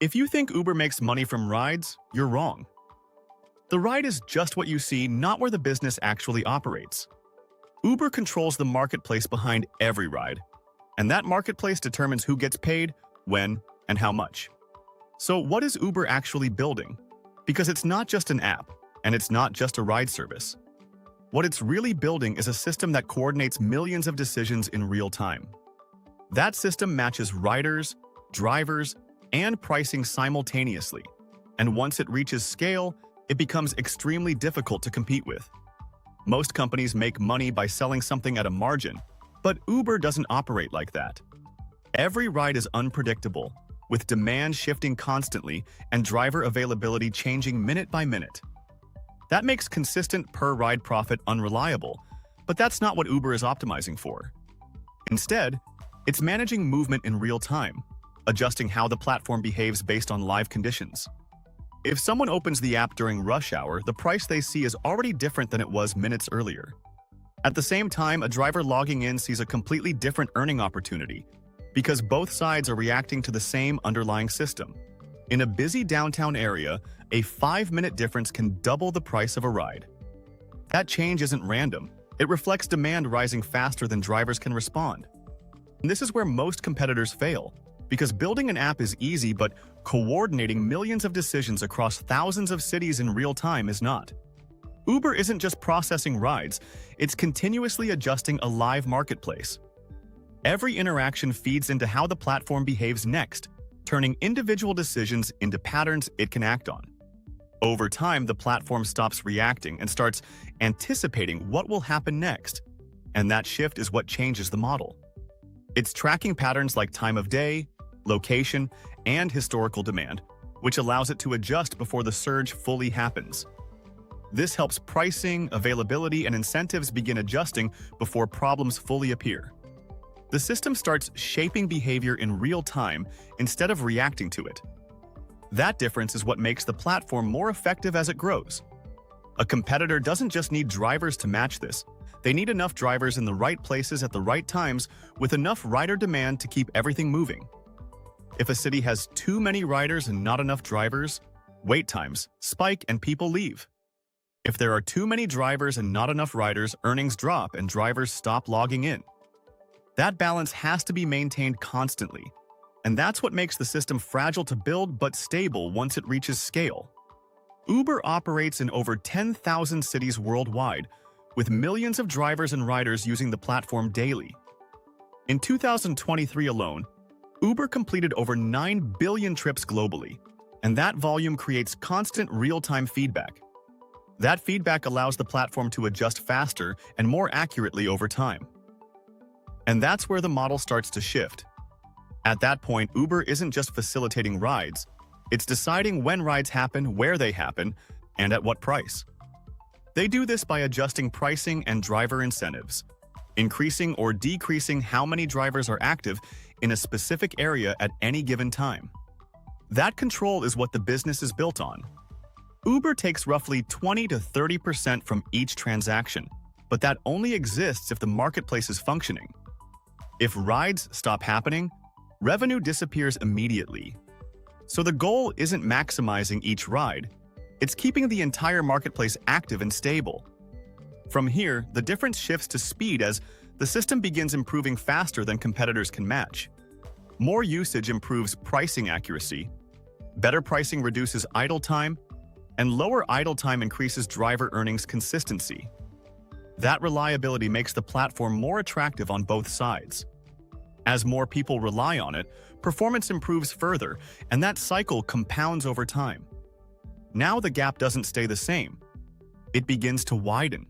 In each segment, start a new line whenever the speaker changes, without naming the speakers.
If you think Uber makes money from rides, you're wrong. The ride is just what you see, not where the business actually operates. Uber controls the marketplace behind every ride, and that marketplace determines who gets paid, when, and how much. So what is Uber actually building? Because it's not just an app, and it's not just a ride service. What it's really building is a system that coordinates millions of decisions in real time. That system matches riders, drivers, and pricing simultaneously, and once it reaches scale, it becomes extremely difficult to compete with. Most companies make money by selling something at a margin, but Uber doesn't operate like that. Every ride is unpredictable, with demand shifting constantly and driver availability changing minute by minute. That makes consistent per-ride profit unreliable, but that's not what Uber is optimizing for. Instead, it's managing movement in real time, adjusting how the platform behaves based on live conditions. If someone opens the app during rush hour, the price they see is already different than it was minutes earlier. At the same time, a driver logging in sees a completely different earning opportunity, because both sides are reacting to the same underlying system. In a busy downtown area, a 5-minute difference can double the price of a ride. That change isn't random. It reflects demand rising faster than drivers can respond. And this is where most competitors fail, because building an app is easy, but coordinating millions of decisions across thousands of cities in real time is not. Uber isn't just processing rides, it's continuously adjusting a live marketplace. Every interaction feeds into how the platform behaves next, turning individual decisions into patterns it can act on. Over time, the platform stops reacting and starts anticipating what will happen next, and that shift is what changes the model. It's tracking patterns like time of day, location, and historical demand, which allows it to adjust before the surge fully happens. This helps pricing, availability, and incentives begin adjusting before problems fully appear. The system starts shaping behavior in real time instead of reacting to it. That difference is what makes the platform more effective as it grows. A competitor doesn't just need drivers to match this. They need enough drivers in the right places at the right times with enough rider demand to keep everything moving. If a city has too many riders and not enough drivers, wait times spike and people leave. If there are too many drivers and not enough riders, earnings drop and drivers stop logging in. That balance has to be maintained constantly, and that's what makes the system fragile to build but stable once it reaches scale. Uber operates in over 10,000 cities worldwide, with millions of drivers and riders using the platform daily. In 2023 alone, Uber completed over 9 billion trips globally, and that volume creates constant real-time feedback. That feedback allows the platform to adjust faster and more accurately over time. And that's where the model starts to shift. At that point, Uber isn't just facilitating rides, it's deciding when rides happen, where they happen, and at what price. They do this by adjusting pricing and driver incentives, increasing or decreasing how many drivers are active in a specific area at any given time. That control is what the business is built on. Uber takes roughly 20 to 30% from each transaction, but that only exists if the marketplace is functioning. If rides stop happening, revenue disappears immediately. So the goal isn't maximizing each ride, it's keeping the entire marketplace active and stable. From here, the difference shifts to speed as the system begins improving faster than competitors can match. More usage improves pricing accuracy, better pricing reduces idle time, and lower idle time increases driver earnings consistency. That reliability makes the platform more attractive on both sides. As more people rely on it, performance improves further, and that cycle compounds over time. Now the gap doesn't stay the same. It begins to widen.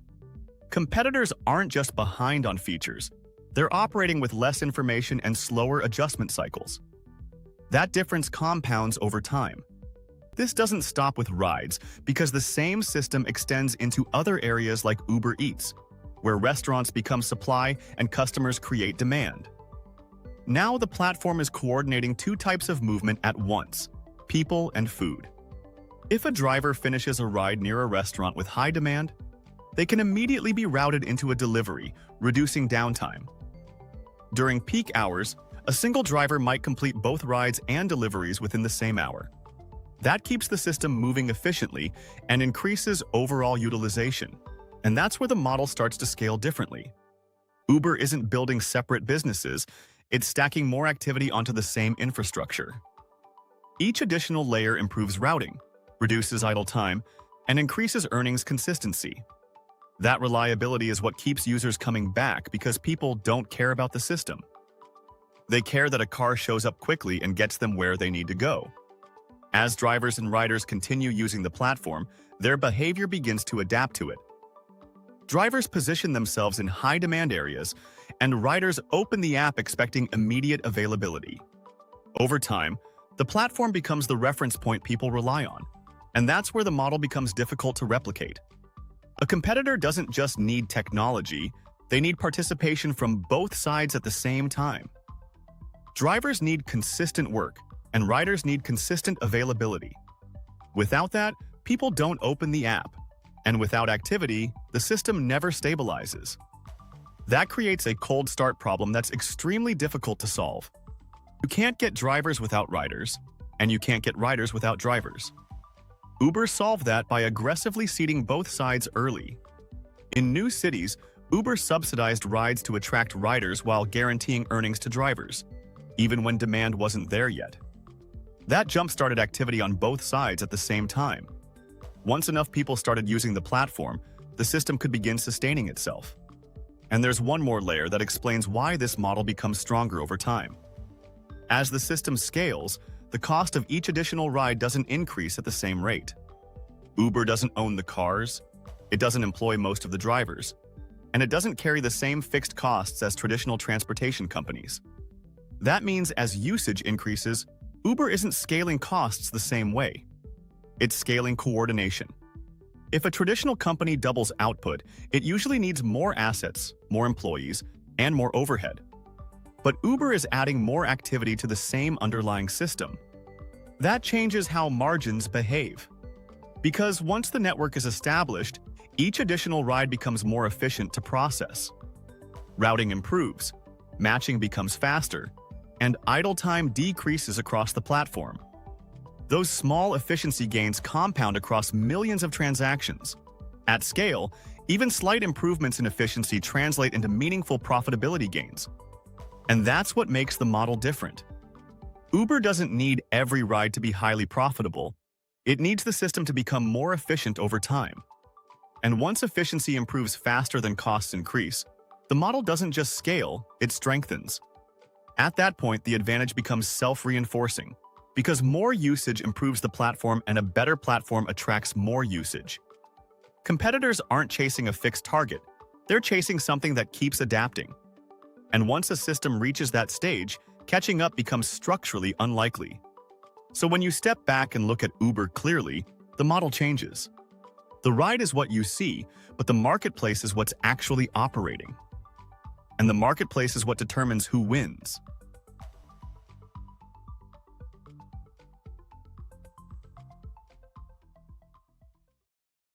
Competitors aren't just behind on features, they're operating with less information and slower adjustment cycles. That difference compounds over time. This doesn't stop with rides, because the same system extends into other areas like Uber Eats, where restaurants become supply and customers create demand. Now the platform is coordinating two types of movement at once: people and food. If a driver finishes a ride near a restaurant with high demand, they can immediately be routed into a delivery, reducing downtime. During peak hours, A single driver might complete both rides and deliveries within the same hour. That keeps the system moving efficiently and increases overall utilization. And that's where the model starts to scale differently. Uber isn't building separate businesses, it's stacking more activity onto the same infrastructure. Each additional layer improves routing, reduces idle time, and increases earnings consistency. That reliability is what keeps users coming back because people don't care about the system. They care that a car shows up quickly and gets them where they need to go. As drivers and riders continue using the platform, their behavior begins to adapt to it. Drivers position themselves in high-demand areas, and riders open the app expecting immediate availability. Over time, the platform becomes the reference point people rely on, and that's where the model becomes difficult to replicate. A competitor doesn't just need technology, they need participation from both sides at the same time. Drivers need consistent work, and riders need consistent availability. Without that, people don't open the app, and without activity, the system never stabilizes. That creates a cold start problem that's extremely difficult to solve. You can't get drivers without riders, and you can't get riders without drivers. Uber solved that by aggressively seeding both sides early. In new cities, Uber subsidized rides to attract riders while guaranteeing earnings to drivers, even when demand wasn't there yet. That jump-started activity on both sides at the same time. Once enough people started using the platform, the system could begin sustaining itself. And there's one more layer that explains why this model becomes stronger over time. As the system scales, the cost of each additional ride doesn't increase at the same rate. Uber doesn't own the cars, it doesn't employ most of the drivers, and it doesn't carry the same fixed costs as traditional transportation companies. That means as usage increases, Uber isn't scaling costs the same way. It's scaling coordination. If a traditional company doubles output, it usually needs more assets, more employees, and more overhead. But Uber is adding more activity to the same underlying system. That changes how margins behave. Because once the network is established, each additional ride becomes more efficient to process. Routing improves, matching becomes faster, and idle time decreases across the platform. Those small efficiency gains compound across millions of transactions. At scale, even slight improvements in efficiency translate into meaningful profitability gains. And that's what makes the model different. Uber doesn't need every ride to be highly profitable. It needs the system to become more efficient over time. And once efficiency improves faster than costs increase, the model doesn't just scale, it strengthens. At that point, the advantage becomes self-reinforcing, because more usage improves the platform and a better platform attracts more usage. Competitors aren't chasing a fixed target, they're chasing something that keeps adapting. And once a system reaches that stage, catching up becomes structurally unlikely. So when you step back and look at Uber clearly, the model changes. The ride is what you see, but the marketplace is what's actually operating. And the marketplace is what determines who wins.